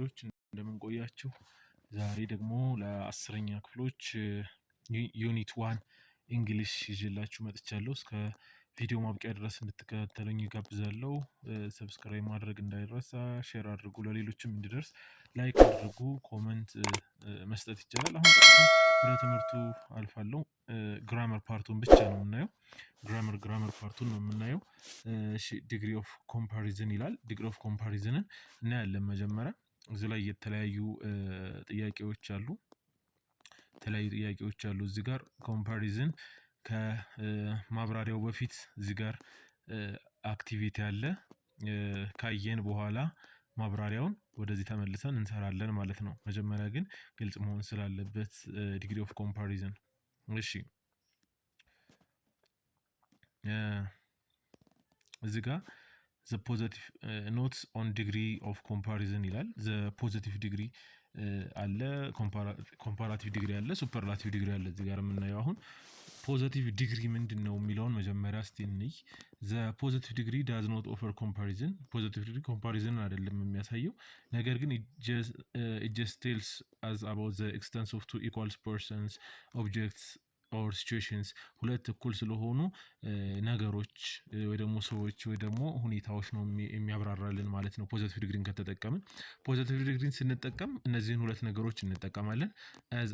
ተማሪዎች እንደምን ቆያችሁ? ዛሬ ደግሞ ለ10ኛ ክፍሎች ዩኒት 1 እንግሊሽ ይዤላችሁ መጥቻለሁ። እስከ ቪዲዮ ማብቂያ ድረስ እንድትከታተሉኝ እጋብዛለሁ። ሰብስክራይብ ማድረግ እንዳይረሳ፣ ሼር አድርጉ ለሌሎችም እንዲደርስ፣ ላይክ አድርጉ፣ ኮመንት መስጠት ይቻላል። አሁን ቀጥታ ወደ ትምህርቱ አልፋለሁ። ግራመር ፓርቱን ብቻ ነው የምናየው። ግራመር ፓርቱን ነው የምናየው። እሺ ዲግሪ ኦፍ ኮምፓሪዝን ይላል። ዲግሪ ኦፍ ኮምፓሪዝንን እናያለን። መጀመሪያ እዚህ ላይ የተለያዩ ጥያቄዎች አሉ። እዚህ ጋር ኮምፓሪዝን ከማብራሪያው በፊት እዚህ ጋር አክቲቪቲ አለ። ካየን በኋላ ማብራሪያውን ወደዚህ ተመልሰን እንሰራለን ማለት ነው። መጀመሪያ ግን ግልጽ መሆን ስላለበት ዲግሪ ኦፍ ኮምፓሪዝን እሺ እዚህ ጋር the positive notes on degree of comparison ይላል። the positive degree አለ፣ ኮምፓራቲቭ ዲግሪ አለ፣ ሱፐርላቲቭ ዲግሪ አለ። እዚህ ጋር የምናየው አሁን ፖዚቲቭ ዲግሪ ምንድነው የሚለውን መጀመሪያ እስቲ እንይ። the positive degree does not offer comparison positive degree comparison አይደለም የሚያሳየው፣ ነገር ግን it just tells us about the extent of two equal persons, objects or situations ሁለት እኩል ስለሆኑ ነገሮች ወይ ደግሞ ሰዎች ወይ ደግሞ ሁኔታዎች ነው የሚያብራራልን ማለት ነው። ፖዚቲቭ ዲግሪን ከተጠቀምን ፖዚቲቭ ዲግሪን ስንጠቀም እነዚህን ሁለት ነገሮች እንጠቀማለን።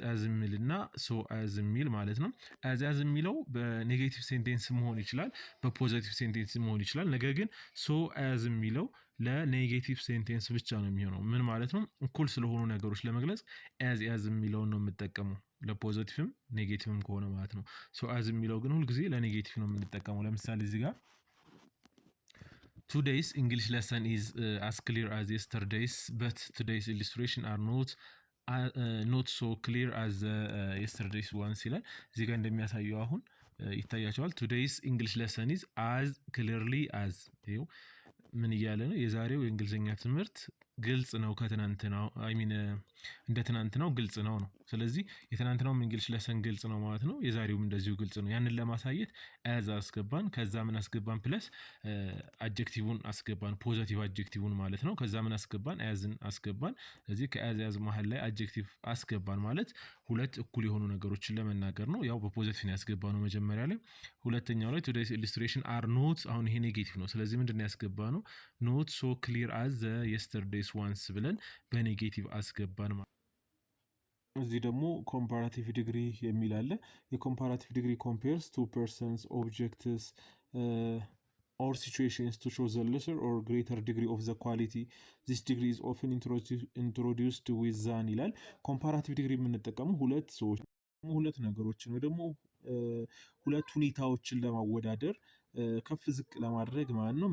as የሚልና so as የሚል ማለት ነው። as የሚለው በኔጌቲቭ ሴንቴንስ መሆን ይችላል፣ በፖዚቲቭ ሴንቴንስ መሆን ይችላል። ነገር ግን so as የሚለው ለኔጌቲቭ ሴንቴንስ ብቻ ነው የሚሆነው። ምን ማለት ነው? እኩል ስለሆኑ ነገሮች ለመግለጽ as የሚለውን ነው የምጠቀመው፣ ለፖዚቲቭም ኔጌቲቭም ከሆነ ማለት ነው። so as የሚለው ግን ሁሉ ጊዜ ለኔጌቲቭ ነው የምንጠቀመው። ለምሳሌ እዚህ ጋር today's English lesson is as clear as yesterday's, but today's illustration are not so clear as yesterday's ones ይላል። እዚህ ጋር እንደሚያሳየው አሁን ይታያቸዋል። today's English lesson is as clearly as ይኸው ምን እያለ ነው? የዛሬው የእንግሊዝኛ ትምህርት ግልጽ ነው ከትናንትናው እንደ ትናንትናው ግልጽ ነው። ስለዚህ የትናንትናውም እንግሊሽ ለሰን ግልጽ ነው ማለት ነው። የዛሬውም እንደዚሁ ግልጽ ነው። ያንን ለማሳየት as አስገባን፣ ከዛ ምን አስገባን? ፕለስ አድጀክቲቭን አስገባን፣ ፖዚቲቭ አድጀክቲቭን ማለት ነው። ከዛ ምን አስገባን? asን አስገባን። ስለዚህ ከas መሃል ላይ አድጀክቲቭ አስገባን ማለት ሁለት እኩል የሆኑ ነገሮችን ለመናገር ነው። ያው በፖዚቲቭ ነው ያስገባነው መጀመሪያ ላይ። ሁለተኛው ላይ today's illustration are not አሁን ይሄ ኔጌቲቭ ነው። ስለዚህ ምንድነው ያስገባነው? not so clear as the yesterday's ones ብለን በኔጌቲቭ አስገባን ማለት። እዚህ ደግሞ ኮምፓራቲቭ ዲግሪ የሚል አለ። የኮምፓራቲቭ ዲግሪ compares two persons, objects or situations to show the lesser or greater degree of the quality. This degree is often introduced with than ይላል። ኮምፓራቲቭ ዲግሪ የምንጠቀመው ሁለት ሰዎች ሁለት ነገሮችን ወይ ደግሞ ሁለት ሁኔታዎችን ለማወዳደር ከፍ ዝቅ ለማድረግ ማለት ነው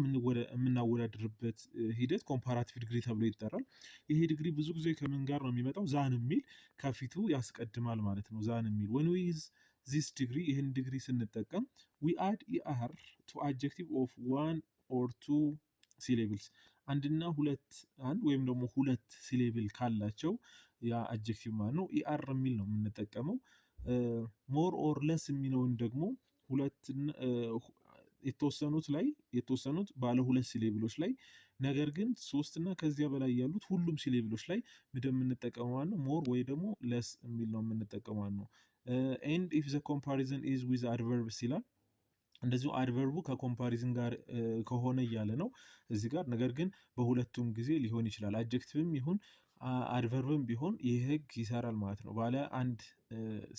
የምናወዳድርበት ሂደት ኮምፓራቲቭ ዲግሪ ተብሎ ይጠራል። ይሄ ዲግሪ ብዙ ጊዜ ከምን ጋር ነው የሚመጣው? ዛን የሚል ከፊቱ ያስቀድማል ማለት ነው። ዛን የሚል when we use this degree ይህን ዲግሪ ስንጠቀም we add er to adjective of one or two syllables አንድና ሁለት ወይም ደግሞ ሁለት ሲሌብል ካላቸው ያ አድጀክቲቭ ማለት ነው er የሚል ነው የምንጠቀመው። more or less የሚለውን ደግሞ የተወሰኑት ባለ ሁለት ሲሌብሎች ላይ ነገር ግን ሶስት እና ከዚያ በላይ ያሉት ሁሉም ሲሌብሎች ላይ የምንጠቀመው ማለት ነው more ወይ ደግሞ less የሚል ነው የምንጠቀመው ማለት ነው። and if the comparison is with adverbs ይላል። እንደዚሁ አድቨርቡ ከኮምፓሪዝን ጋር ከሆነ እያለ ነው እዚህ ጋር። ነገር ግን በሁለቱም ጊዜ ሊሆን ይችላል። አድጀክቲቭም ይሁን አድቨርብም ቢሆን ይህ ህግ ይሰራል ማለት ነው። ባለ አንድ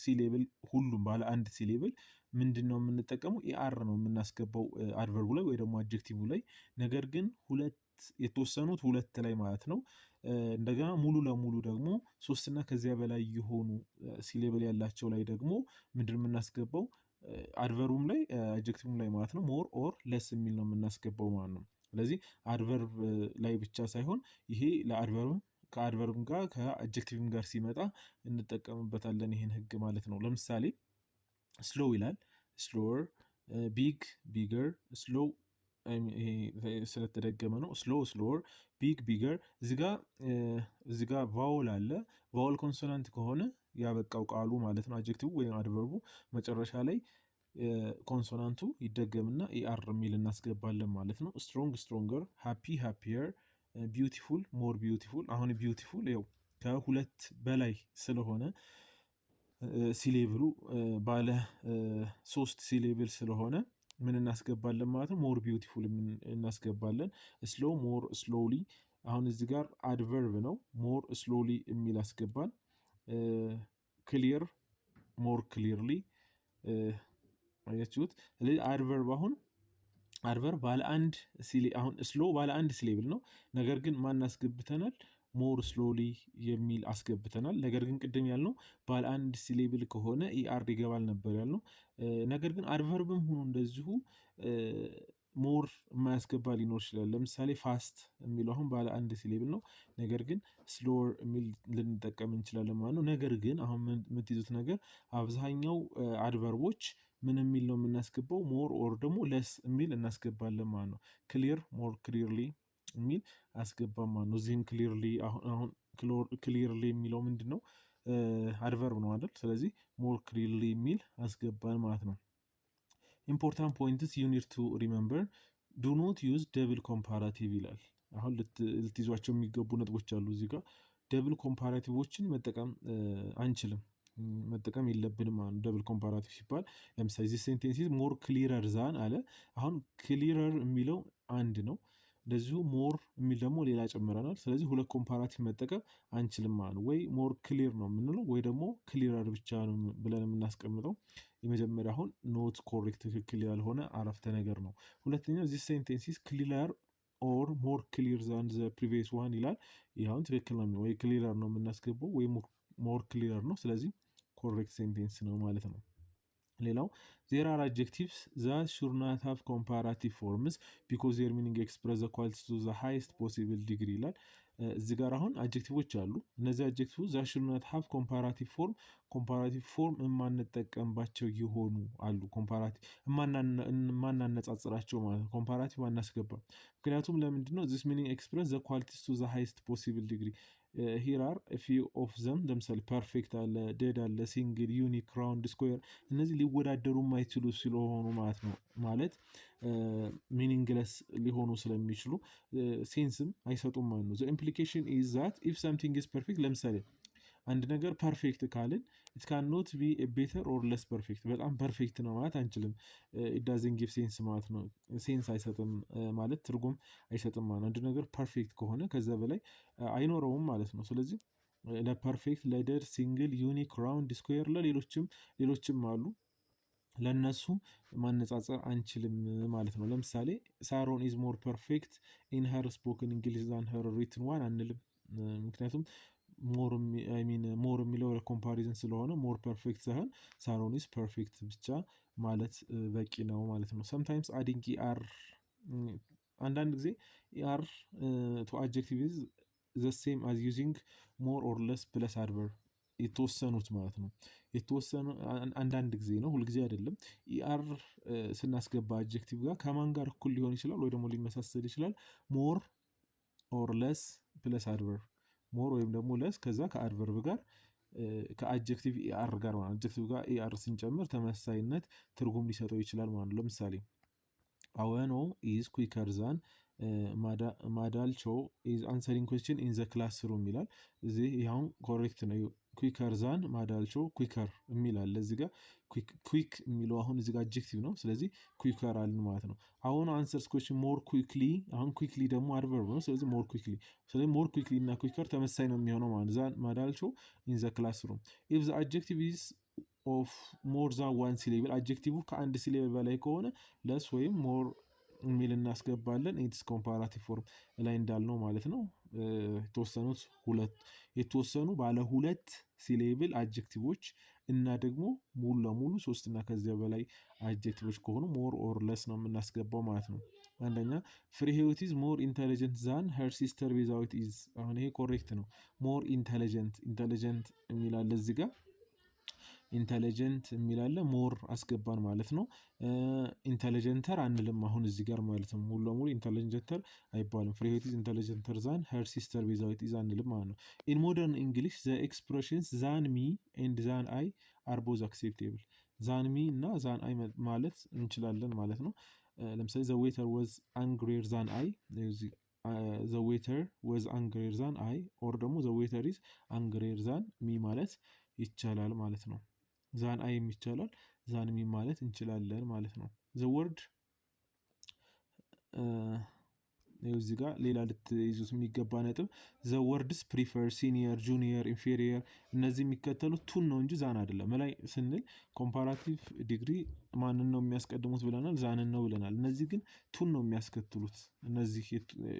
ሲሌብል ሁሉም ባለ አንድ ሲሌብል ምንድነው የምንጠቀመው? er ነው የምናስገባው አድቨርቡ ላይ ወይ ደግሞ አድጀክቲቭ ላይ። ነገር ግን የተወሰኑት ሁለት ላይ ማለት ነው። እንደገና ሙሉ ለሙሉ ደግሞ ሶስት እና ከዚያ በላይ የሆኑ ሲሌብል ያላቸው ላይ ደግሞ ምንድነው የምናስገባው? አድቨርቡም ላይ አድጀክቲቭም ላይ ማለት ነው more or less የሚል ነው የምናስገባው ማለት ነው። ስለዚህ አድቨርብ ላይ ብቻ ሳይሆን ይሄ ለአድቨርብም ከአድቨርብም ጋር ከአድጀክቲቭም ጋር ሲመጣ እንጠቀምበታለን ይሄን ህግ ማለት ነው። ለምሳሌ slow ይላል። slower big bigger slow ስለተደገመ ነው። slower big bigger እዚህ ጋር ቫውል አለ። ቫውል ኮንሶናንት ከሆነ ያበቃው ቃሉ ማለት ነው አድጀክቲቭ ወይም አድቨርቡ መጨረሻ ላይ ኮንሶናንቱ ይደገምና er የሚል እናስገባለን ማለት ነው። strong stronger happy happier ቢዩቲፉል ሞር ቢዩቲፉል። አሁን ቢዩቲፉል ያው ከሁለት በላይ ስለሆነ ሲሌብሉ ባለ 3 ሲሌብል ስለሆነ ምን እናስገባለን ማለት ነው? ሞር ቢዩቲፉል እናስገባለን። ስሎ ሞር ስሎሊ። አሁን እዚህ ጋር አድቨርብ ነው። ሞር ስሎሊ የሚል አስገባን። ክሊር ሞር ክሊርሊ። አያችሁት? ስለዚህ አድቨርብ አሁን አድቨርብ ባለ አንድ አሁን ስሎ ባለ አንድ ሲሌብል ነው። ነገር ግን ማን አስገብተናል? ሞር ስሎሊ የሚል አስገብተናል። ነገር ግን ቅድም ያልነው ባለ አንድ ሲሌብል ከሆነ ኢአር ይገባል ነበር ያልነው። ነገር ግን አድቨርብም ሆኖ እንደዚሁ ሞር የማያስገባ ሊኖር ይችላል። ለምሳሌ ፋስት የሚለው አሁን ባለ አንድ ሲሌብል ነው። ነገር ግን ስሎወር የሚል ልንጠቀም እንችላለን ማለት ነው። ነገር ግን አሁን የምትይዙት ነገር አብዛኛው አድቨርቦች ምን የሚል ነው የምናስገባው? ሞር ኦር ደግሞ ለስ የሚል እናስገባለን ማለት ነው። ክሊር ሞር ክሊርሊ የሚል አስገባን ማለት ነው። እዚህም ክሊርሊ አሁን ክሊርሊ የሚለው ምንድን ነው? አድቨርብ ነው አይደል? ስለዚህ ሞር ክሊርሊ የሚል አስገባን ማለት ነው። ኢምፖርታንት ፖይንትስ ዩ ኒድ ቱ ሪመምበር ዱ ኖት ዩዝ ደብል ኮምፓራቲቭ ይላል። አሁን ልትይዟቸው የሚገቡ ነጥቦች አሉ እዚህ ጋር። ደብል ኮምፓራቲቮችን መጠቀም አንችልም፣ መጠቀም የለብንም ማለት ነው። ደብል ኮምፓራቲቭ ሲባል ለምሳሌ ዚህ ሴንቴንስ ሞር ክሊረር ዛን አለ። አሁን ክሊረር የሚለው አንድ ነው። እንደዚሁ ሞር የሚል ደግሞ ሌላ ጨምረናል። ስለዚህ ሁለት ኮምፓራቲቭ መጠቀም አንችልም ማለት ነው። ወይ ሞር ክሊር ነው የምንለው ወይ ደግሞ ክሊረር ብቻ ነው ብለን የምናስቀምጠው። የመጀመሪያ አሁን ኖት ኮሬክት ትክክል ያልሆነ አረፍተ ነገር ነው። ሁለተኛው ዚስ ሴንቴንስ ክሊር ኦር ሞር ክሊር ዛን ዘ ፕሪቪየስ ዋን ይላል። ይህ አሁን ትክክል ነው። ወይ ክሊረር ነው የምናስገባው ወይ ሞር ክሊረር ነው። ስለዚህ ኮሬክት ሴንቴንስ ነው ማለት ነው። ሌላው ዜር አር አድጀክቲቭስ ዛት ሹድ ናት ሃቭ ኮምፓራቲቭ ፎርምስ ቢኮዝ ዜር ሚኒንግ ኤክስፕረስ ዘ ኳሊቲስ ቱ ዘ ሃይስት ፖሲብል ዲግሪ ይላል። እዚህ ጋር አሁን አድጀክቲቮች አሉ። እነዚህ አድጀክቲቮች ዛት ሹድ ናት ሃቭ ኮምፓራቲቭ ፎርም የማንጠቀምባቸው የሆኑ አሉ። ኮምፓራቲቭ የማናነጻጽራቸው ማለት ነው። ኮምፓራቲቭ አናስገባም። ምክንያቱም ለምንድን ነው? ዚስ ሚኒንግ ኤክስፕረስ ዘ ኳሊቲስ ቱ ዘ ሃይስት ፖሲብል ዲግሪ። ሂር አር ፊው ኦፍ ዘም። ለምሳሌ ፐርፌክት አለ፣ ዴድ አለ፣ ሲንግል፣ ዩኒክ፣ ራውንድ፣ ስኩዌር እነዚህ ሊወዳደሩ የማይችሉ ስለሆኑ ማለት ነው። ማለት ሚኒንግለስ ሊሆኑ ስለሚችሉ ሴንስም አይሰጡም ማለት ነው። ዘ ኢምፕሊኬሽን ኢዝ ዛት ኢፍ ሰምቲንግ ኢዝ ፐርፌክት፣ ለምሳሌ አንድ ነገር ፐርፌክት ካልን ኢት ካን ኖት ቢ ቤተር ኦር ለስ ፐርፌክት፣ በጣም ፐርፌክት ነው ማለት አንችልም። ኢት ዳዝንት ጊቭ ሴንስ ማለት ነው። ሴንስ አይሰጥም ማለት ትርጉም አይሰጥም ማለት ነው። አንድ ነገር ፐርፌክት ከሆነ ከዛ በላይ አይኖረውም ማለት ነው። ስለዚህ ለፐርፌክት፣ ለደድ፣ ሲንግል፣ ዩኒክ፣ ራውንድ፣ ስኩዌር ሌሎችም አሉ። ለነሱ ማነጻጸር አንችልም ማለት ነው። ለምሳሌ ሳሮን ኢዝ ሞር ፐርፌክት ኢን ሄር ስፖክን እንግሊሽ ዛን ሄር ሪትን ዋን አንልም። ምክንያቱም ሞር የሚለው ኮምፓሪዝን ስለሆነ ሞር ፐርፌክት ሳይሆን ሳሮን ኢዝ ፐርፌክት ብቻ ማለት በቂ ነው ማለት ነው። ሰምታይምስ አዲንግ ኢአር፣ አንዳንድ ጊዜ ኢአር ቱ አድጀክቲቭ ኢዝ ዘ ሴም አዝ ዩዚንግ ሞር ኦር ለስ ፕለስ አድቨርብ። የተወሰኑት ማለት ነው። የተወሰኑ አንዳንድ ጊዜ ነው፣ ሁልጊዜ አይደለም። ኢአር ስናስገባ አድጀክቲቭ ጋር ከማን ጋር እኩል ሊሆን ይችላል ወይ ደግሞ ሊመሳሰል ይችላል? ሞር ኦር ለስ ፕለስ አድቨርብ። ሞር ወይም ደግሞ ለስ ከዛ ከአድቨርብ ጋር ከአድጀክቲቭ ኢአር ጋር ማለት አድጀክቲቭ ጋር ኢአር ስንጨምር ተመሳሳይነት ትርጉም ሊሰጠው ይችላል ማለት ነው። ለምሳሌ አወኖ ኢዝ ኩዊከር ዛን ማዳልቾ ኢዝ አንሰሪንግ ኩዌስችን ኢን ዘ ክላስ ሩም ይላል። እዚህ ይኸውን ኮሬክት ነው። ኩዊከር ዛን ማዳልቾ ኩዊከር የሚል አለ እዚህ ጋር። ኩዊክ የሚለው አሁን እዚህ ጋር አድጀክቲቭ ነው። ስለዚህ ኩዊከር አልን ማለት ነው። አሁን አንሰርስ ኩዌስችን ሞር ኩዊክሊ። አሁን ኩዊክሊ ደግሞ አድቨርብ ነው። ስለዚህ ሞር ኩዊክሊ። ስለዚህ ሞር ኩዊክሊ እና ኩዊከር ተመሳሳይ ነው የሚሆነው ማለት ዛን ማዳልቾ ኢን ዘ ክላስ ሩም። ኢፍ ዘ አድጀክቲቭ ኢዝ ኦፍ ሞር ዛን ዋን ሲሌብል፣ አድጀክቲቭ ከአንድ ሲሌብል በላይ ከሆነ ለስ ወይም ሞር የሚል እናስገባለን። ኢትስ ኮምፓራቲቭ ፎርም ላይ እንዳልነው ማለት ነው። የተወሰኑ ባለ ሁለት ሲሌብል አድጀክቲቮች እና ደግሞ ሙሉ ለሙሉ 3 እና ከዚያ በላይ አድጀክቲቮች ከሆኑ ሞር ኦር ለስ ነው የምናስገባው ማለት ነው። አንደኛ ፍሬ ህይወት ኢዝ ሞር ኢንተሊጀንት ዛን ሄር ሲስተር ዊዛውት ኢዝ። አሁን ይሄ ኮሬክት ነው። ሞር ኢንተሊጀንት የሚል አለ እዚህ ጋር። ኢንተሊጀንት የሚላለ ሞር አስገባን ማለት ነው። ኢንተሊጀንተር አንልም አሁን እዚህ ጋር ማለት ነው። ሙሉ ለሙሉ ኢንተሊጀንተር አይባልም። ፍሬ ህይወት ኢዝ ኢንተሊጀንተር ዛን ሄር ሲስተር ዊዛውት ኢዝ አንልም ማለት ነው። ኢን ሞደርን እንግሊሽ ዘ ኤክስፕሬሽንስ ዛን ሚ ኤንድ ዛን አይ አር ቦዝ አክሴፕቴብል። ዛን ሚ እና ዛን አይ ማለት እንችላለን ማለት ነው። ለምሳሌ ዘ ዌተር ወዝ አንግሪየር ዛን አይ። the waiter was angrier than I or ደግሞ the waiter is angrier than me ማለት ይቻላል ማለት ነው። ዛን አይም ይቻላል ዛን ሚ ማለት እንችላለን ማለት ነው። the word እዚህ ጋር ሌላ ልትይዙት የሚገባ ነጥብ the words prefer senior junior inferior እነዚህ የሚከተሉት ቱን ነው እንጂ ዛን አይደለም። ላይ ስንል ኮምፓራቲቭ ዲግሪ ማንን ነው የሚያስቀድሙት ብለናል? ዛንን ነው ብለናል። እነዚህ ግን ቱን ነው የሚያስከትሉት። እነዚህ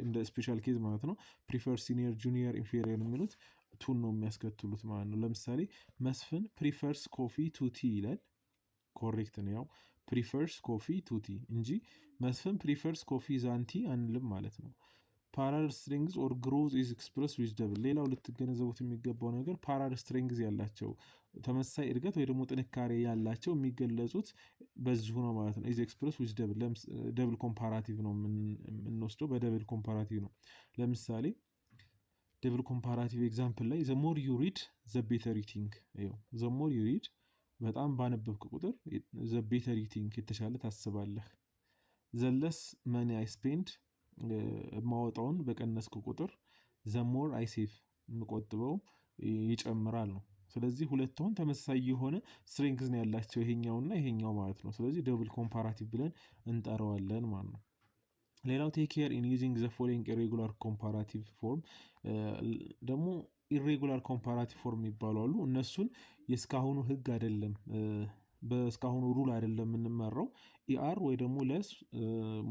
እንደ ስፔሻል ኬዝ ማለት ነው። prefer senior junior inferior የሚሉት ቱን ነው የሚያስከትሉት ማለት ነው። ለምሳሌ መስፍን prefers coffee to tea ይላል። ኮሬክት ነው። ያው prefers coffee to tea እንጂ መስፍን prefers coffee than tea አንልም ማለት ነው። parallel strings or growth is expressed with double ሌላው ልትገነዘቡት የሚገባው ነገር parallel strings ያላቸው ተመሳሳይ እድገት ወይ ደግሞ ጥንካሬ ያላቸው የሚገለጹት በዚሁ ነው ማለት ነው። is expressed with double double comparative ነው የምንወስደው በደብል ኮምፓራቲቭ ነው። ለምሳሌ ደብል ኮምፓራቲቭ ኤግዛምፕል ላይ the more you read the better you think the more you read በጣም ባነበብክ ቁጥር the better you think የተሻለ ታስባለህ። the less money I spend ማወጣውን በቀነስኩ ቁጥር the more I save የምቆጥበው ይጨምራል ነው። ስለዚህ ሁለቱም ተመሳሳይ የሆነ ስትሬንግዝ ነው ያላቸው ይሄኛውና ይሄኛው ማለት ነው። ስለዚህ ደብል ኮምፓራቲቭ ብለን እንጠራዋለን ማለት ነው። ሌላው ቴክ ኬር ኢን ዩዚንግ ዘ ፎሎዊንግ ኢሬጉላር ኮምፓራቲቭ ፎርም ደግሞ ኢሬጉላር ኮምፓራቲቭ ፎርም ይባላሉ አሉ። እነሱን የስካሁኑ ህግ አይደለም በስካሁኑ ሩል አይደለም የምንመራው ኢአር ወይ ደግሞ ለስ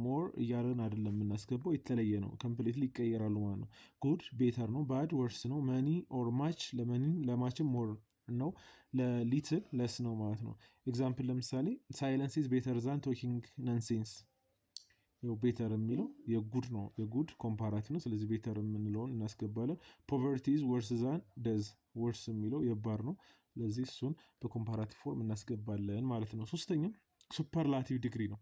ሞር እያልን አይደለም የምናስገባው የተለየ ነው። ኮምፕሊትሊ ይቀየራሉ ማለት ነው። ጉድ ቤተር ነው። ባድ ወርስ ነው። መኒ ኦር ማች ለመኒም ለማችም ሞር ነው። ለሊትል ለስ ነው ማለት ነው። ኤግዛምፕል ለምሳሌ ሳይለንስ ኢዝ ቤተር ዛን ቶኪንግ ነንሴንስ ቤተር የሚለው የጉድ ነው። የጉድ ኮምፓራቲቭ ነው። ስለዚህ ቤተር የምንለውን እናስገባለን። ፖቨርቲ ኢዝ ወርስ ዛን ደዝ ወርስ የሚለው የባር ነው። ስለዚህ እሱን በኮምፓራቲቭ ፎርም እናስገባለን ማለት ነው። ሶስተኛው ሱፐርላቲቭ ዲግሪ ነው።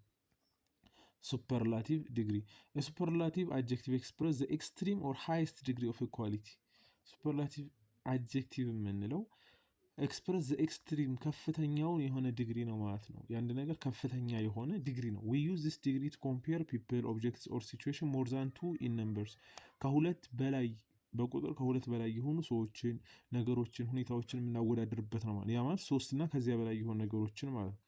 ሱፐርላቲቭ ዲግሪ የሱፐርላቲቭ አድጀክቲቭ ኤክስፕረስ ዘ ኤክስትሪም ኦር ሃይስት ዲግሪ ኦፍ ኢኳሊቲ ሱፐርላቲቭ አድጀክቲቭ የምንለው ኤክስፕረስ ዘ ኤክስትሪም ከፍተኛውን የሆነ ዲግሪ ነው ማለት ነው። የአንድ ነገር ከፍተኛ የሆነ ዲግሪ ነው። we use this degree to compare people objects or situation more than two in numbers ከሁለት በላይ በቁጥር ከሁለት በላይ የሆኑ ሰዎችን ነገሮችን ሁኔታዎችን የምናወዳድርበት ነው ማለት ያ ማለት ሶስት እና ከዚያ በላይ የሆኑ ነገሮችን ማለት ነው።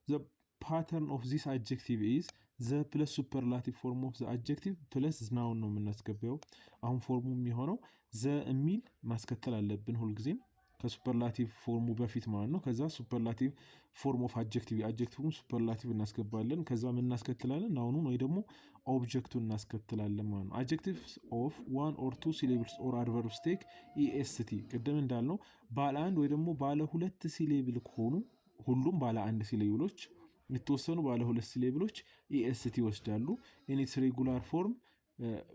the pattern of this adjective is the plus superlative form of the adjective plus noun ነው የምናስገባው። አሁን ፎርሙ የሚሆነው the የሚል ማስከተል አለብን ሁልጊዜም ከሱፐርላቲቭ ፎርሙ በፊት ማለት ነው። ከዛ ሱፐርላቲቭ ፎርም ኦፍ አድጀክቲቭ አድጀክቲቭን ሱፐርላቲቭ እናስገባለን። ከዛ ምን እናስከትላለን? ናውኑን ወይ ደግሞ ኦብጀክቱን እናስከትላለን ማለት ነው። አድጀክቲቭስ ኦፍ ዋን ኦር ቱ ሲሌብልስ ኦር አድቨርብስ ቴክ ኢኤስቲ ቅድም እንዳልነው ባለ አንድ ወይ ደግሞ ባለ ሁለት ሲሌብል ከሆኑ ሁሉም ባለ አንድ ሲሌብሎች የተወሰኑ ባለ ሁለት ሲሌብሎች ኢኤስቲ ይወስዳሉ። ኢንስ ሬጉላር ፎርም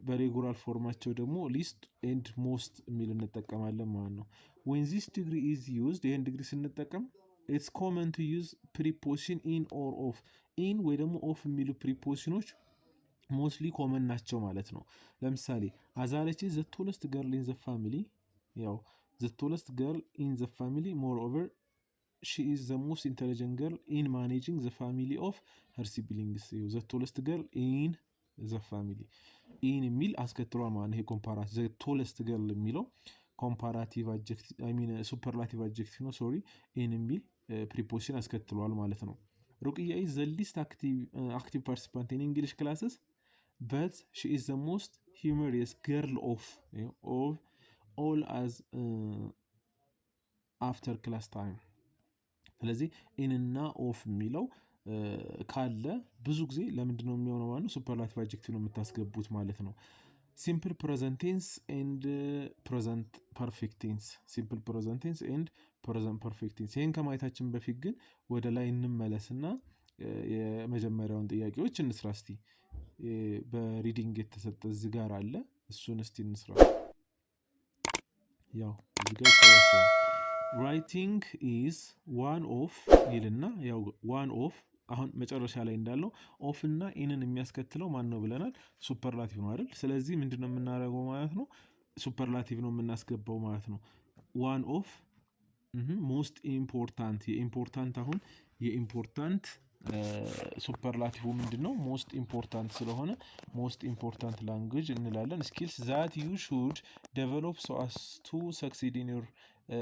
በሬጉላር ፎርማቸው ደግሞ ሊስት ኤንድ ሞስት የሚል እንጠቀማለን ማለት ነው። when this degree is used ይሄን ዲግሪ ስንጠቀም it's common to use preposition in or of in ወይ ደግሞ of የሚሉ ፕሪፖዚሽኖች ሞስትሊ ኮመን ናቸው ማለት ነው። ለምሳሌ አዛለች the tallest girl in the family ያው the tallest girl in the family moreover she is the most intelligent girl in managing the family of her siblings the tallest girl in the family in የሚል አስከትሏል ማለት ነው። ይሄ ኮምፓራቲቭ the tallest girl የሚለው ኮምፓራቲቭ አድጀክቲቭ አይ ሚን ሱፐርላቲቭ አድጀክቲቭ ነው። ሶሪ ኢን የሚል ፕሪፖዚሽን አስከትሏል ማለት ነው። ሩቅያ ኢዝ ዘ ሊስት አክቲቭ ፓርቲሲፓንት ኢን እንግሊሽ ክላስስ በት ሺ ኢዝ ዘ ሞስት ሂውመሪየስ ገርል ኦፍ ኦል አዝ አፍተር ክላስ ታይም። ስለዚህ ኢን እና ኦፍ የሚለው ካለ ብዙ ጊዜ ለምንድን ነው የሚሆነው ማለት ነው? ሱፐርላቲቭ አድጀክቲቭ ነው የምታስገቡት ማለት ነው። ሲምፕል ፕሬዘንት ቴንስ ኤንድ ፕሬዘንት ፐርፌክት ቴንስ ሲምፕል ፕሬዘንት ቴንስ ኤንድ ፕሬዘንት ፐርፌክት ቴንስ። ይሄን ከማየታችን በፊት ግን ወደ ላይ እንመለስና የመጀመሪያውን ጥያቄዎች እንስራ እስቲ። በሪዲንግ የተሰጠ እዚህ ጋር አለ እሱን እስቲ እንስራ። ያው እዚህ ጋር ይታያችኋል። ራይቲንግ ኢዝ ዋን ኦፍ ይልና ያው ዋን ኦፍ አሁን መጨረሻ ላይ እንዳለው ኦፍ እና ኢንን የሚያስከትለው ማን ነው ብለናል? ሱፐርላቲቭ ነው አይደል? ስለዚህ ምንድነው የምናደርገው ማለት ነው? ሱፐርላቲቭ ነው የምናስገባው ማለት ነው። ዋን ኦፍ ሞስት ኢምፖርታንት የኢምፖርታንት አሁን የኢምፖርታንት ሱፐርላቲቭ ምንድነው ሞስት ኢምፖርታንት ስለሆነ ሞስት ኢምፖርታንት ላንጉዌጅ እንላለን። ስኪልስ ዛት ዩ ሹድ ዴቨሎፕ ሶ አስ ቱ ሰክሲድ ኢን ዮር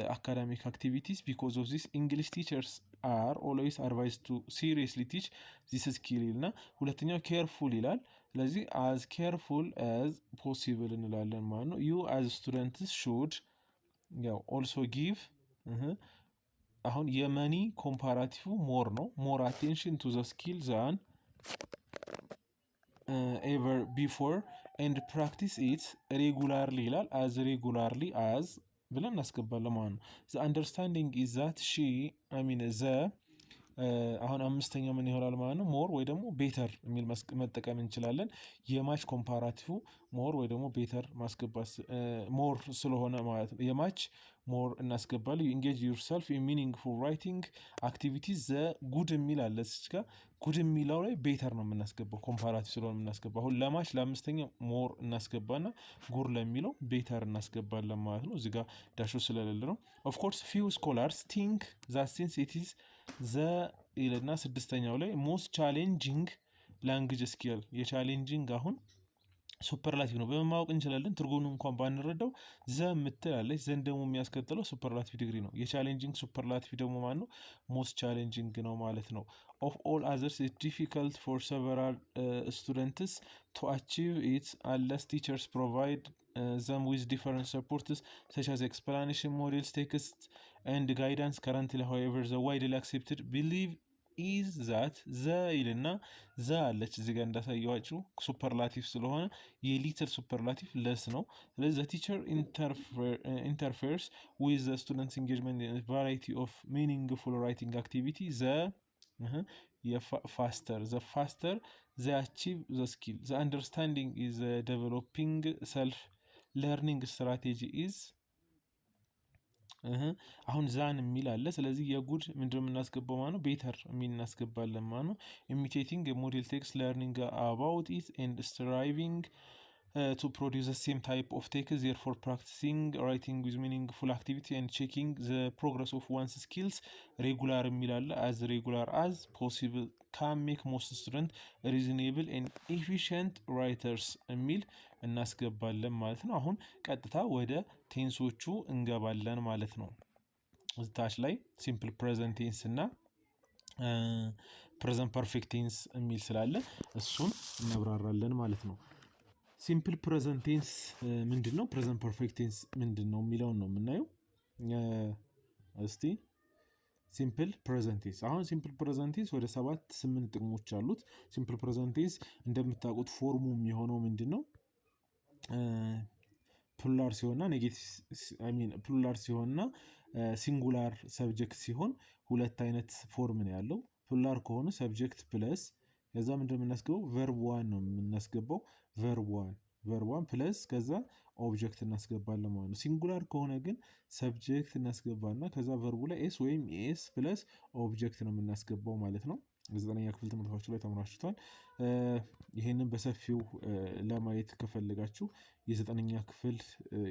academic activities. Because of this English teachers are always advised to seriously teach this skill ይልና ሁለተኛው careful ይላል። ስለዚህ as careful as possible እንላለን ማለት ነው። you as students should ያው also give አሁን የመኒ ኮምፓራቲቭ ሞር ነው ሞር አቴንሽን ቱ ዘ ስኪል ዛን ኤቨር ቢፎር ኤንድ ፕራክቲስ ኢት ሬጉላርሊ ይላል። አዝ ሬጉላርሊ አዝ ብለን እናስገባለን ማለት ነው። ዘ አንደርስታንዲንግ ኢዝ ዛት ሺ ዘ አሁን አምስተኛው ምን ይሆናል ማለት ነው? ሞር ወይ ደግሞ ቤተር የሚል መጠቀም እንችላለን። የማች ኮምፓራቲቭ ሞር ወይ ደግሞ ቤተር ማስገባት ሞር ስለሆነ ማለት ነው። የማች ሞር እናስገባለን። ዩ ኢንጌጅ ዩርሰልፍ ኢን ሚኒንግፉል ራይቲንግ አክቲቪቲዝ ዘ ጉድ የሚል አለ እዚህ ጋር ጉድ የሚለው ላይ ቤተር ነው የምናስገባው ኮምፓራቲቭ ስለሆነ የምናስገባው። አሁን ለማች ለአምስተኛው ሞር እናስገባና ጉር ለሚለው ቤተር እናስገባለን ማለት ነው። እዚህ ጋር ዳሾ ስለሌለ ነው። ኦፍ ኮርስ ፊው ስኮላርስ ቲንክ ዛት ሲንስ ኢት ኢዝ ዘ ይልና ስድስተኛው ላይ ሞስት ቻሌንጂንግ ላንጉጅ ስኪል የቻሌንጂንግ አሁን ሱፐርላቲቭ ነው በማወቅ እንችላለን። ትርጉሙን እንኳን ባንረዳው ዘ ምትላለች ዘን ደግሞ የሚያስከትለው ሱፐርላቲቭ ዲግሪ ነው። የቻሌንጂንግ ሱፐርላቲቭ ደግሞ ማለት ነው ሞስት ቻሌንጂንግ ነው ማለት ነው። ኦፍ ኦል አዘርስ ኢትስ ዲፊካልት ፎር ሰቨራል ስቱደንትስ ቱ አቺቭ ኢት አንለስ ቲቸርስ ፕሮቫይድ them with different supports such as explanation models, text and guidance. Currently, however, the widely accepted belief is that the ይልና ዘ አለች እዚህ ጋር እንዳሳየዋችሁ ሱፐርላቲቭ ስለሆነ የሊትል ሱፐርላቲቭ ለስ ነው። ስለዚህ the teacher interferes with the students engagement in a variety of meaningful writing activity. faster they achieve the skill. The understanding is developing self learning strategy is አሁን ዛን የሚል አለ። ስለዚህ የጉድ ምንድነው የምናስገባው ማለት ነው? ቤተር የሚል እናስገባለን ማለት ነው። ኢሚቴቲንግ ሞዴል ቴክስት ለርኒንግ አባውት ኢት ኤንድ ስትራይቪንግ to produce the same type of text, therefore practicing writing with meaningful activity and checking the progress of one's skills regular የሚላለ as regular as possible can make most students reasonable and efficient writers የሚል እናስገባለን ማለት ነው። አሁን ቀጥታ ወደ ቴንሶቹ እንገባለን ማለት ነው። ታች ላይ ሲምፕል ፕሬዘንት ቴንስ እና ፕሬዘንት ፐርፌክት ቴንስ የሚል ስላለ እሱን እናብራራለን ማለት ነው። ሲምፕል ፕሬዘንት ቴንስ ምንድን ነው? ፕሬዘንት ፐርፌክት ቴንስ ምንድን ነው የሚለውን ነው የምናየው። እስቲ ሲምፕል ፕሬዘንት ቴንስ አሁን ሲምፕል ፕሬዘንት ቴንስ ወደ 7-8 ጥቅሞች አሉት። ሲምፕል ፕሬዘንት ቴንስ እንደምታውቁት ፎርሙ የሚሆነው ምንድን ነው? ፕሉራል ሲሆንና ፕሉራል ሲሆንና ሲንጉላር ሰብጀክት ሲሆን ሁለት አይነት ፎርም ነው ያለው። ፕሉራል ከሆነ ሰብጀክት ፕለስ ከዛ ምንድነው የምናስገባው? ቨርብ ዋን ነው የምናስገባው። ቨርብ ዋን ፕለስ ከዛ ኦብጀክት እናስገባለን ማለት ነው። ሲንጉላር ከሆነ ግን ሰብጀክት እናስገባና ከዛ ቨርቡ ላይ ኤስ ወይም ኤስ ፕለስ ኦብጀክት ነው የምናስገባው ማለት ነው። 9ኛ ክፍል ትምህርታችሁ ላይ ተምራችሁታል። ይሄንን በሰፊው ለማየት ከፈለጋችሁ የ9ኛ ክፍል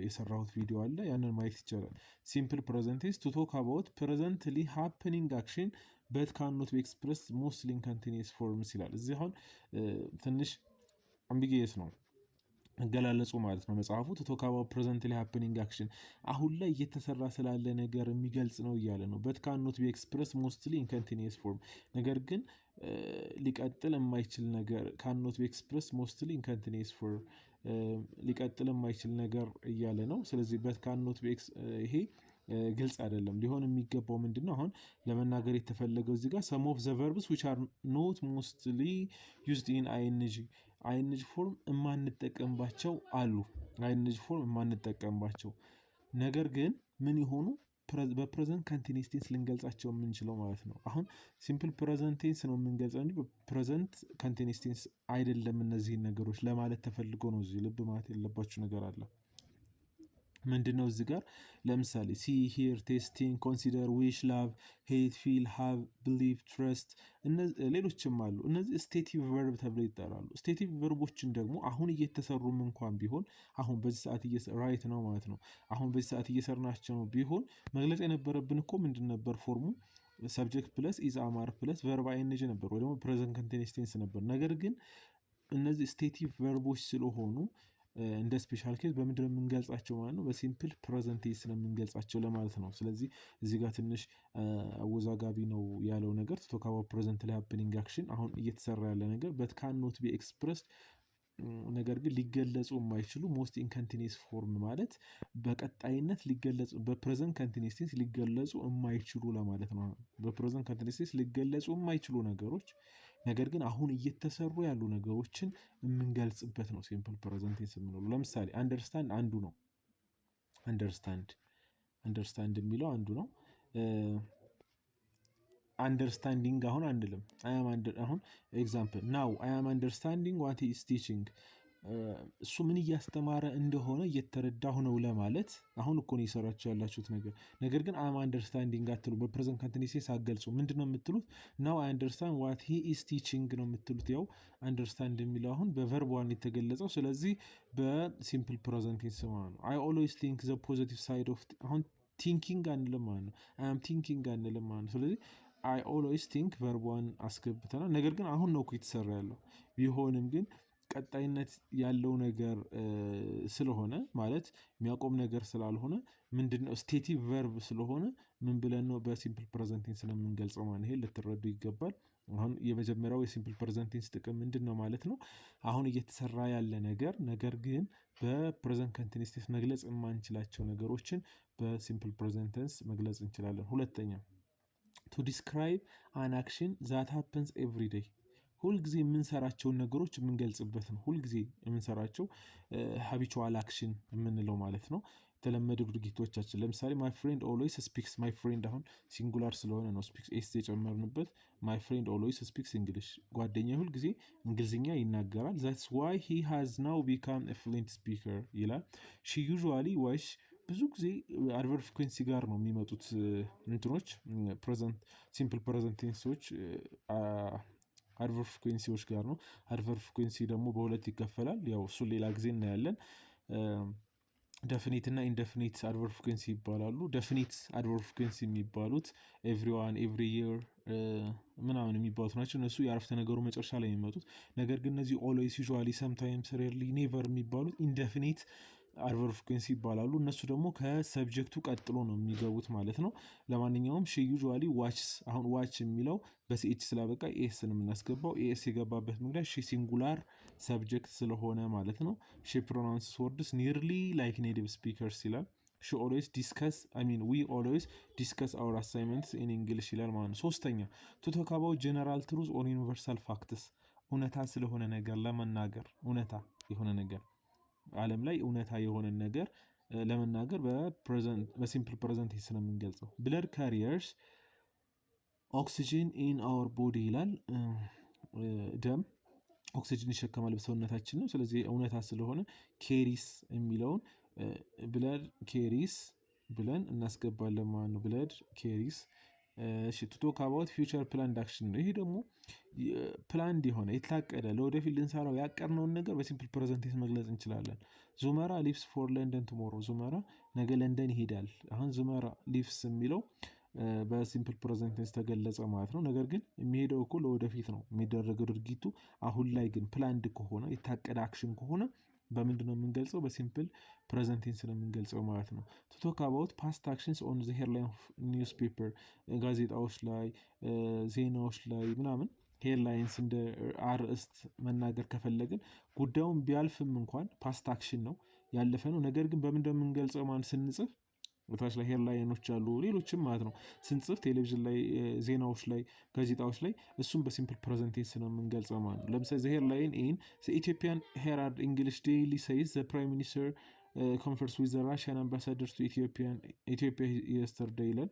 የሰራሁት ቪዲዮ አለ፣ ያንን ማየት ይቻላል። ሲምፕል ፕሬዘንት ቴንስ ቱ ቶክ አባውት ፕሬዘንትሊ ሃፕኒንግ አክሽን በት ካን ኖት ቢ ኤክስፕረስድ ሞስትሊ ኢን ኮንቲኒየስ ፎርምስ ይላል። እዚህ አሁን ትንሽ አምቢጊየስ ነው አገላለጹ ማለት ነው። መጽሐፉ ቱ ቶክ አባውት ፕሬዘንትሊ ሃፕኒንግ አክሽን አሁን ላይ እየተሰራ ስላለ ነገር የሚገልጽ ነው እያለ ነው። በት ካን ኖት ቢ ኤክስፕረስድ ሞስትሊ ኢን ኮንቲኒየስ ፎርም ነገር ግን ሊቀጥል የማይችል ነገር ካን ኖት ቢ ኤክስፕረስድ ሞስትሊ ኢን ኮንቲኒየስ ፎርም ሊቀጥል የማይችል ነገር እያለ ነው። ስለዚህ በት ካን ኖት ቢ ይሄ ግልጽ አይደለም። ሊሆን የሚገባው ምንድነው? አሁን ለመናገር የተፈለገው እዚህ ጋር some of the verbs which are not mostly used in ing ፎርም የማንጠቀምባቸው አሉ። ing ፎርም የማንጠቀምባቸው ነገር ግን ምን ይሆኑ በፕሬዘንት ኮንቲኒየስ ቴንስ ልንገልጻቸው የምንችለው ማለት ነው። አሁን ሲምፕል ፕሬዘንት ቴንስ ነው የምንገልጸው እንጂ በፕሬዘንት ኮንቲኒየስ ቴንስ አይደለም። እነዚህን ነገሮች ለማለት ተፈልጎ ነው። እዚህ ልብ ማለት ያለባችሁ ነገር አለ። ምንድነው እዚህ ጋር ለምሳሌ ሲ ሂር ቴስቲንግ ኮንሲደር ዊሽ ላቭ ሄት ፊል ሃቭ ቢሊቭ ትረስት ሌሎችም አሉ። እነዚህ ስቴቲቭ ቨርብ ተብለው ይጠራሉ። ስቴቲቭ ቨርቦችን ደግሞ አሁን እየተሰሩም እንኳን ቢሆን አሁን በዚህ ሰዓት ራይት ነው ማለት ነው። አሁን በዚህ ሰዓት እየሰራናቸው ቢሆን መግለጽ የነበረብን እኮ ምንድን ነበር ፎርሙ? ሰብጀክት ፕለስ ኢዝ አማር ፕለስ ቨርብ አይንጅ ነበር ወይ ደግሞ ፕሬዘንት ኮንቲኒዩስ ቴንስ ነበር። ነገር ግን እነዚህ ስቴቲቭ ቨርቦች ስለሆኑ እንደ ስፔሻል ኬዝ በምንድን ነው የምንገልጻቸው ማለት ነው? በሲምፕል ፕሬዘንት ቴንስ ነው የምንገልጻቸው ለማለት ነው። ስለዚህ እዚህ ጋር ትንሽ አወዛጋቢ ነው ያለው ነገር ቶክ አባውት ፕሬዘንት ላይ ሃፕኒንግ አክሽን አሁን እየተሰራ ያለ ነገር በት ካን ኖት ቢ ኤክስፕረስድ ነገር ግን ሊገለጹ የማይችሉ ሞስት ኢን ኮንቲኒየስ ፎርም ማለት በቀጣይነት ሊገለጹ በፕሬዘንት ኮንቲኒየስ ቴንስ ሊገለጹ የማይችሉ ለማለት ነው። በፕሬዘንት ኮንቲኒየስ ቴንስ ሊገለጹ የማይችሉ ነገሮች ነገር ግን አሁን እየተሰሩ ያሉ ነገሮችን የምንገልጽበት ነው ሲምፕል ፕሬዘንት ቴንስ የምንለው። ለምሳሌ አንደርስታንድ አንዱ ነው። አንደርስታንድ የሚለው አንዱ ነው። አንደርስታንዲንግ አሁን አንልም። አሁን ኤግዛምፕል ናው አይ አም አንደርስታንዲንግ ዋት ሂ ኢዝ ቲቺንግ እሱ ምን እያስተማረ እንደሆነ እየተረዳሁ ነው ለማለት አሁን እኮ ነው የሰራችሁ ያላችሁት ነገር። ነገር ግን አም አንደርስታንዲንግ አትሉ። በፕሬዘንት ኮንቲኒዩስ ቴንስ አትገልጹ። ምንድን ነው የምትሉት? ናው አይ አንደርስታንድ ዋት ሂ ኢዝ ቲቺንግ ነው የምትሉት። ያው አንደርስታንድ የሚለው አሁን በቨርብ ዋን የተገለጸው፣ ስለዚህ በሲምፕል ፕሬዘንት ቴንስ ማለት ነው። አይ ኦልዌይስ ቲንክ ዘ ፖዚቲቭ ሳይድ ኦፍ አሁን ቲንኪንግ አንልም ማለት ነው። አይ አም ቲንኪንግ አንልም ማለት ነው። ስለዚህ አይ ኦልዌይስ ቲንክ ቨርብ ዋን አስገብተናል። ነገር ግን አሁን ነው እኮ የተሰራ ያለው። ቢሆንም ግን ቀጣይነት ያለው ነገር ስለሆነ ማለት የሚያቆም ነገር ስላልሆነ ምንድነው ስቴቲቭ ቨርብ ስለሆነ ምን ብለን ነው በሲምፕል ፕሬዘንት ቴንስ ነው የምንገልጸው ማለት ይሄ ልትረዱ ይገባል። አሁን የመጀመሪያው የሲምፕል ፕሬዘንት ቴንስ ጥቅም ምንድን ነው ማለት ነው? አሁን እየተሰራ ያለ ነገር ግን በፕሬዘንት ኮንቲኒዩስ ቴንስ መግለጽ የማንችላቸው ነገሮችን በሲምፕል ፕሬዘንት ቴንስ መግለጽ እንችላለን። ሁለተኛ ቱ ዲስክራይብ አን አክሽን ዛት ሃፕንስ ኤቭሪ ዴይ ሁልጊዜ የምንሰራቸውን ነገሮች የምንገልጽበት ነው። ሁልጊዜ የምንሰራቸው ሃቢቹዋል አክሽን የምንለው ማለት ነው። የተለመዱ ድርጊቶቻችን ለምሳሌ ማይ ፍሬንድ ኦልዌይስ ስፒክስ ማይ ፍሬንድ አሁን ሲንጉላር ስለሆነ ነው ስፒክስ ኤስ የጨመርንበት። ማይ ፍሬንድ ኦልዌይስ ስፒክስ እንግሊሽ ጓደኛዬ ሁልጊዜ እንግሊዝኛ ይናገራል። ዛትስ ዋይ ሂ ሃዝ ናው ቢካም ኤ ፍሉዌንት ስፒከር ይላል። ሺ ዩዥዋሊ ዋሽ ብዙ ጊዜ አድቨርብ ፍሪኩዌንሲ ጋር ነው የሚመጡት እንትኖች ፕሬዘንት ሲምፕል ፕሬዘንት ቴንሶች አድቨርብ ፍሪኩዌንሲዎች ጋር ነው። አድቨርብ ፍሪኩዌንሲ ደግሞ በሁለት ይከፈላል። ያው እሱን ሌላ ጊዜ እናያለን። ደፊኒት እና ኢንደፊኒት አድቨርብ ፍሪኩዌንሲ ይባላሉ። ደፊኒት አድቨርብ ፍሪኩዌንሲ የሚባሉት ኤቭሪዋን፣ ኤቭሪ ይር ምናምን የሚባሉት ናቸው። እነሱ የአረፍተ ነገሩ መጨረሻ ላይ የሚመጡት። ነገር ግን እነዚህ ኦልዌይስ፣ ዩዥዋሊ፣ ሰምታይምስ፣ ሬርሊ፣ ኔቨር የሚባሉት ኢንደፊኒት አድቨርብ ፍሪኩዌንሲ ይባላሉ። እነሱ ደግሞ ከሰብጀክቱ ቀጥሎ ነው የሚገቡት ማለት ነው። ለማንኛውም ሺ ዩዥዋሊ ዋችስ አሁን ዋች የሚለው በሲኤች ስላበቃ ኤስ ነው የምናስገባው። ኤስ የገባበት ምክንያት ሺ ሲንጉላር ሰብጀክት ስለሆነ ማለት ነው። ሺ ፕሮናውንስስ ወርድስ ኒርሊ ላይክ ኔቲቭ ስፒከርስ ይላል። ሺ ኦልዌይስ ዲስከስ ዊ ኦልዌይስ ዲስከስ አወር አሳይመንትስ ኢን እንግሊሽ ይላል ማለት ነው። ሶስተኛ ቱ ቶክ አባውት ጀነራል ትሩዝ ኦር ዩኒቨርሳል ፋክትስ እውነታ ስለሆነ ነገር ለመናገር እውነታ የሆነ ነገር ዓለም ላይ እውነታ የሆነን ነገር ለመናገር በሲምፕል ፕሬዘንት ቴንስ ነው የምንገልጸው። ብለድ ካሪየርስ ኦክሲጅን ኢን አወር ቦዲ ይላል። ደም ኦክሲጅን ይሸከማል በሰውነታችን ነው። ስለዚህ እውነታ ስለሆነ ኬሪስ የሚለውን ብለድ ኬሪስ ብለን እናስገባለን ማለት ነው። ብለድ ኬሪስ። ቱ ቶክ አባውት ፊውቸር ፕላንድ አክሽን ነው። ይሄ ደግሞ ፕላንድ የሆነ የታቀደ ለወደፊት ልንሰራው ያቀድነውን ነገር በሲምፕል ፕሬዘንት ቴንስ መግለጽ እንችላለን። ዙመራ ሊቭስ ፎር ለንደን ቱሞሮ ዙመራ ነገ ለንደን ይሄዳል። አሁን ዙመራ ሊቭስ የሚለው በሲምፕል ፕሬዘንት ቴንስ ተገለጸ ማለት ነው። ነገር ግን የሚሄደው እኮ ለወደፊት ነው የሚደረገው ድርጊቱ። አሁን ላይ ግን ፕላንድ ከሆነ የታቀደ አክሽን ከሆነ በምንድን ነው የምንገልጸው? በሲምፕል ፕሬዘንት ቴንስ ነው የምንገልጸው ማለት ነው። ቱ ቶክ አባውት ፓስት አክሽንስ ኦን ዘ ሄድላይን ኦፍ ኒውስ ፔፐር ጋዜጣዎች ላይ ዜናዎች ላይ ምናምን ሄድላይንስ እንደ አርዕስት መናገር ከፈለግን ጉዳዩን ቢያልፍም እንኳን ፓስት አክሽን ነው ያለፈ ነው። ነገር ግን በምንድን ነው የምንገልጸው ማለት ስንጽፍ በታች ላይ ሄድላይኖች አሉ ሌሎችም ማለት ነው። ስንጽፍ ቴሌቪዥን ላይ ዜናዎች ላይ ጋዜጣዎች ላይ እሱም በሲምፕል ፕሬዘንት ቴንስ ነው የምንገልጸው ማለት ነው። ለምሳሌ ዘ ሄድላይን ኢን ዘ ኢትዮጵያን ሄራልድ እንግሊሽ ዴይሊ ሴይዝ ዘ ፕራይም ሚኒስተር ኮንፈርስ ዊዝ ዘ ራሽያን አምባሳደርስ ቱ ኢትዮጵያ የስተርዴይ ይላል።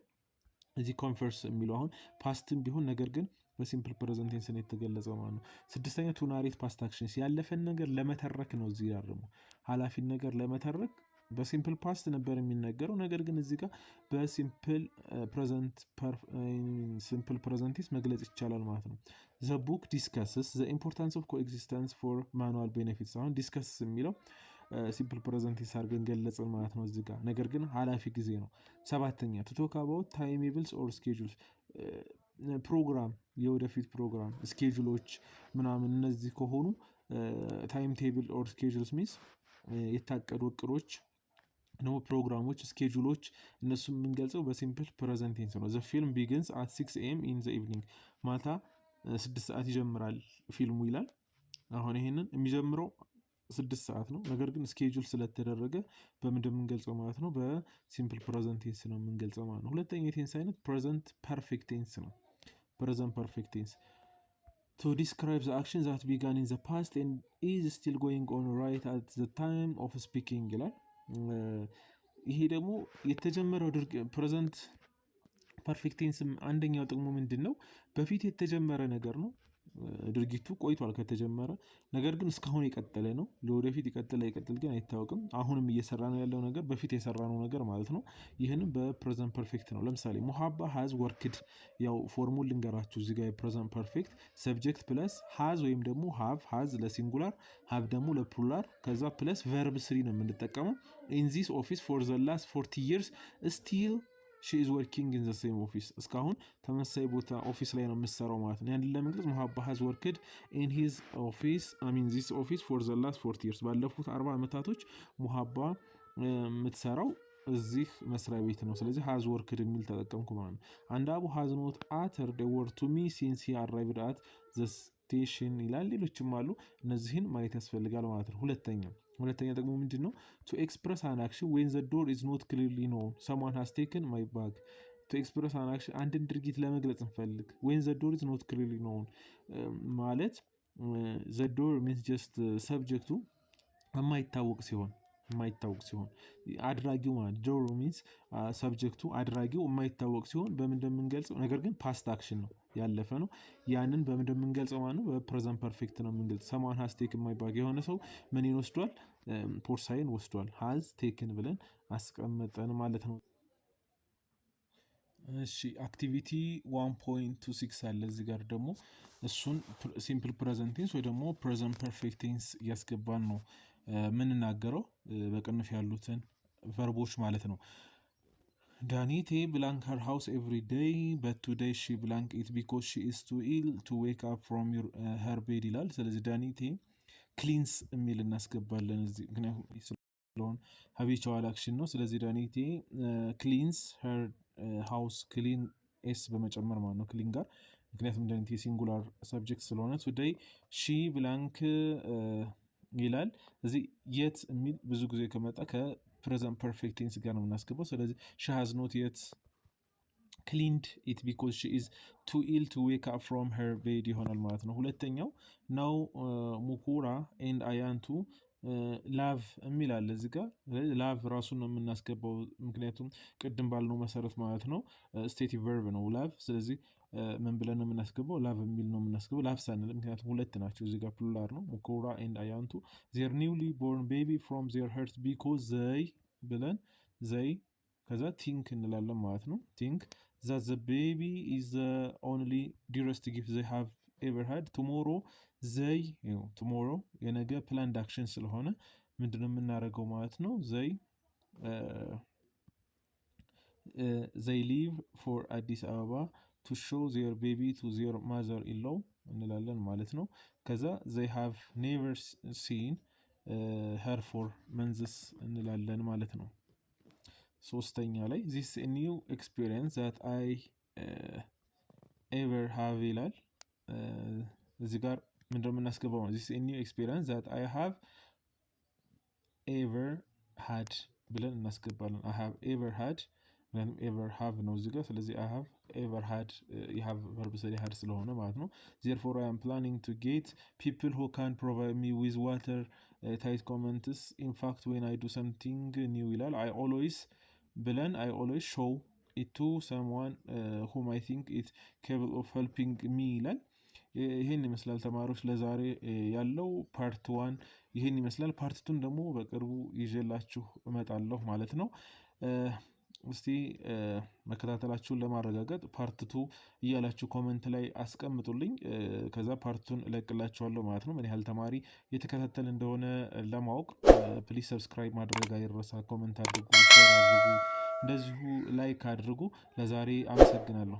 እዚህ ኮንፈርስ የሚለው አሁን ፓስትም ቢሆን ነገር ግን በሲምፕል ፕሬዘንት ቴንስ ነው የተገለጸው ማለት ነው። ስድስተኛ ቱ ናሬት ፓስት አክሽንስ ያለፈን ነገር ለመተረክ ነው። እዚህ ጋር ደግሞ ኃላፊን ነገር ለመተረክ በሲምፕል ፓስት ነበር የሚነገረው። ነገር ግን እዚህ ጋር በሲምፕል ፕሬዘንት ቴንስ መግለጽ ይቻላል ማለት ነው። ዘ ቡክ ዲስከስስ ዘ ኢምፖርታንስ ኦፍ ኮኤግዚስተንስ ፎር ማኑዋል ቤኔፊትስ አሁን ዲስከስ የሚለው ሲምፕል ፕሬዘንት ቴንስ አድርገን ገለጽን ማለት ነው እዚህ ጋር። ነገር ግን ኃላፊ ጊዜ ነው። ሰባተኛ ቱ ቶክ አባውት ታይሜብልስ ኦር ስኬጁልስ ፕሮግራም የወደፊት ፕሮግራም ስኬጁሎች ምናምን እነዚህ ከሆኑ ታይም ቴብል ኦር ስኬጁልስ ሚንስ የታቀዱ እቅዶች ነው ፕሮግራሞች ስኬጁሎች እነሱም የምንገልጸው በሲምፕል ፕሬዘንት ቴንስ ነው። ዘ ፊልም ቢግንስ አት 6 AM ኢን ዘ ኢቭኒንግ ማታ 6 ሰዓት ይጀምራል ፊልሙ ይላል። አሁን ይሄንን የሚጀምረው 6 ሰዓት ነው። ነገር ግን ስኬጁል ስለተደረገ በምንድን የምንገልጸው ማለት ነው? በሲምፕል ፕሬዘንት ቴንስ ነው የምንገልጸው ማለት ነው። ሁለተኛ የቴንስ አይነት ፕሬዘንት ፐርፌክት ቴንስ ነው። ፕሬዘንት ፐርፌክት ቴንስ to describe the action that began in the past and is still going on right at the time of speaking ይላል። ይሄ ደግሞ የተጀመረው ፕሬዘንት ፐርፌክት ቴንስም አንደኛው ጥቅሙ ምንድን ነው? በፊት የተጀመረ ነገር ነው። ድርጊቱ ቆይቷል ከተጀመረ፣ ነገር ግን እስካሁን የቀጠለ ነው። ለወደፊት ይቀጥል አይቀጥል ግን አይታወቅም። አሁንም እየሰራ ነው ያለው ነገር በፊት የሰራ ነው ነገር ማለት ነው። ይህንም በፕሬዘንት ፐርፌክት ነው። ለምሳሌ ሙሀባ ሃዝ ወርክድ፣ ያው ፎርሙል ልንገራችሁ እዚህ ጋር የፕሬዘንት ፐርፌክት ሰብጀክት ፕለስ ሃዝ ወይም ደግሞ ሃቭ፣ ሃዝ ለሲንጉላር ሃቭ ደግሞ ለፕሉራል፣ ከዛ ፕለስ ቨርብ ስሪ ነው የምንጠቀመው። ኢን ዚስ ኦፊስ ፎር ዘ ላስት 40 years ስቲል ሺ ኢዝ ወርኪንግ ኢን ዘ ሴም ኦፊስ፣ እስካሁን ተመሳሳይ ቦታ ኦፊስ ላይ ነው የምትሰራው ማለት ነው። ያንን ለመግለጽ ሙሀባ ሃዝ ወርክድ ኢን ሂዝ ኦፊስ ዚስ ኦፊስ ፎር ዘ ላስት 40 years፣ ባለፉት 40 ዓመታቶች ሙሀባ የምትሰራው እዚህ መስሪያ ቤት ነው። ስለዚህ ሃዝ ወርክድ የሚል ተጠቀምኩ ማለት ነው። አንድ አቡ ሃዝ ኖት አተርድ ኤ ወርድ ቱ ሚ ሲንስ ሂ አራይቭድ አት ዘ ስቴሽን ይላል። ሌሎችም አሉ። እነዚህን ማየት ያስፈልጋል ማለት ነው። ሁለተኛ ደግሞ ምንድን ነው? ቱ ኤክስፕረስ አን አክሽን ዌን ዘ ዶር ኢዝ ኖት ክሊርሊ ኖን ሰምዋን ሃዝ ቴክን ማይ ባግ። ቱ ኤክስፕረስ አን አክሽን አንድን ድርጊት ለመግለጽ እንፈልግ። ዌን ዘ ዶር ኢዝ ኖት ክሊርሊ ኖን ማለት ዘ ዶር ሚንስ ጀስት ሰብጀክቱ የማይታወቅ ሲሆን አድራጊው ማለት ዶር ሚንስ ሰብጀክቱ አድራጊው የማይታወቅ ሲሆን በምን እንደምንገልጸው፣ ነገር ግን ፓስት አክሽን ነው ያለፈ ነው። ያንን በምን እንደምንገልጸው ማለት ነው? በፕሬዘንት ፐርፌክት ነው የምንገልጸው። ሰምዋን ሃዝ ቴክን ማይ ባግ፣ የሆነ ሰው ምን ወስዷል? ቦርሳዬን ወስዷል። ሃዝ ቴክን ብለን አስቀመጠን ማለት ነው። እሺ አክቲቪቲ 1.26 አለ እዚህ ጋር ደግሞ እሱን ሲምፕል ፕሬዘንት ቴንስ ወይ ደግሞ ፕሬዘንት ፐርፌክት ቴንስ እያስገባን ነው የምንናገረው በቅንፍ ያሉትን ቨርቦች ማለት ነው። ዳኒቴ ብላንክ ሀር ሃውስ ኤቭሪ ዴይ በት ቱዴይ ሺ ብላንክ ኢት ቢኮዝ ሺ ኢዝ ቱ ኢል ቱ ዌክ አፕ ፍሮም ሄር ቤድ ይላል። ስለዚህ ዳኒቴ ክሊንስ የሚል እናስገባለን እዚህ፣ ምክንያቱም ስለሆነ ሀቢቹዋል አክሽን ነው። ስለዚህ ዳኒቴ ክሊንስ ሄር ሃውስ፣ ክሊን ኤስ በመጨመር ማለት ነው ክሊን ጋር፣ ምክንያቱም ዳኒቴ ሲንጉላር ሰብጀክት ስለሆነ። ቱዴይ ሺ ብላንክ ይላል። እዚህ የት የሚል ብዙ ጊዜ ከመጣ ከፕሬዘንት ፐርፌክት ቴንስ ጋር ነው የምናስገባው። ስለዚህ ሺ ሃዝ ኖት የት ክሊንድ ኢት ቢኮዝ ሺ ኢዝ ቱ ኢል ቱ ዌክ አፕ ፍሮም ሄር ቤድ ይሆናል ማለት ነው። ሁለተኛው ናው ሙኩራ ኤንድ አያንቱ ላቭ የሚል አለ እዚህ ጋር። ላቭ ራሱን ነው የምናስገባው ምክንያቱም ቅድም ባልነው መሰረት ማለት ነው ስቴቲቭ ቨርብ ነው ላቭ። ስለዚህ ምን ብለን ነው የምናስገባው? ላቭ የሚል ነው የምናስገባው። ላቭ ሳንል ምክንያቱም ሁለት ናቸው እዚህ ጋር ፕሉራል ነው። ሙኩራ ኤንድ አያንቱ ዜር ኒውሊ ቦርን ቤቢ ፍሮም ዜር ሄርት ቢኮዝ ዘይ ብለን ዘይ ከዛ ቲንክ እንላለን ማለት ነው። ቲንክ that the baby is the only dearest gift they have ever had. tomorrow tomorrow የነገ planned action ስለሆነ ምንድነው የምናደርገው ማለት ነው? they leave for አዲስ አበባ to show their baby to their mother-in-law እንላለን ማለት ነው። ከዛ they have never seen her for months እንላለን ማለት ነው። ሶስተኛ ላይ this a new experience that I ever have ይላል። እዚህ ጋር ምንድነው የምናስገባው? this a new experience that I have ever had ብለን እናስገባለን። I have ever had ወይም ever have ነው እዚህ ጋር። ስለዚህ I have ever had you have verb say had ስለሆነ ማለት ነው። therefore I am planning to get people who can provide me with water tight comments in fact when I do something new ይላል። I always ብለን I always show it to someone whom I think is capable of helping me ይላል። ይሄን ይመስላል ተማሪዎች ለዛሬ ያለው ፓርት 1 ይሄን ይመስላል። ፓርት 2 ደግሞ በቅርቡ ይዤላችሁ እመጣለሁ ማለት ነው። እስቲ መከታተላችሁን ለማረጋገጥ ፓርት 2 እያላችሁ ኮሜንት ላይ አስቀምጡልኝ። ከዛ ፓርቱን እለቅላችኋለሁ ማለት ነው። ምን ያህል ተማሪ የተከታተለ እንደሆነ ለማወቅ ፕሊዝ ሰብስክራይብ ማድረግ አይረሳ። ኮሜንት አድርጉ፣ ሼር አድርጉ፣ እንደዚሁ ላይክ አድርጉ። ለዛሬ አመሰግናለሁ።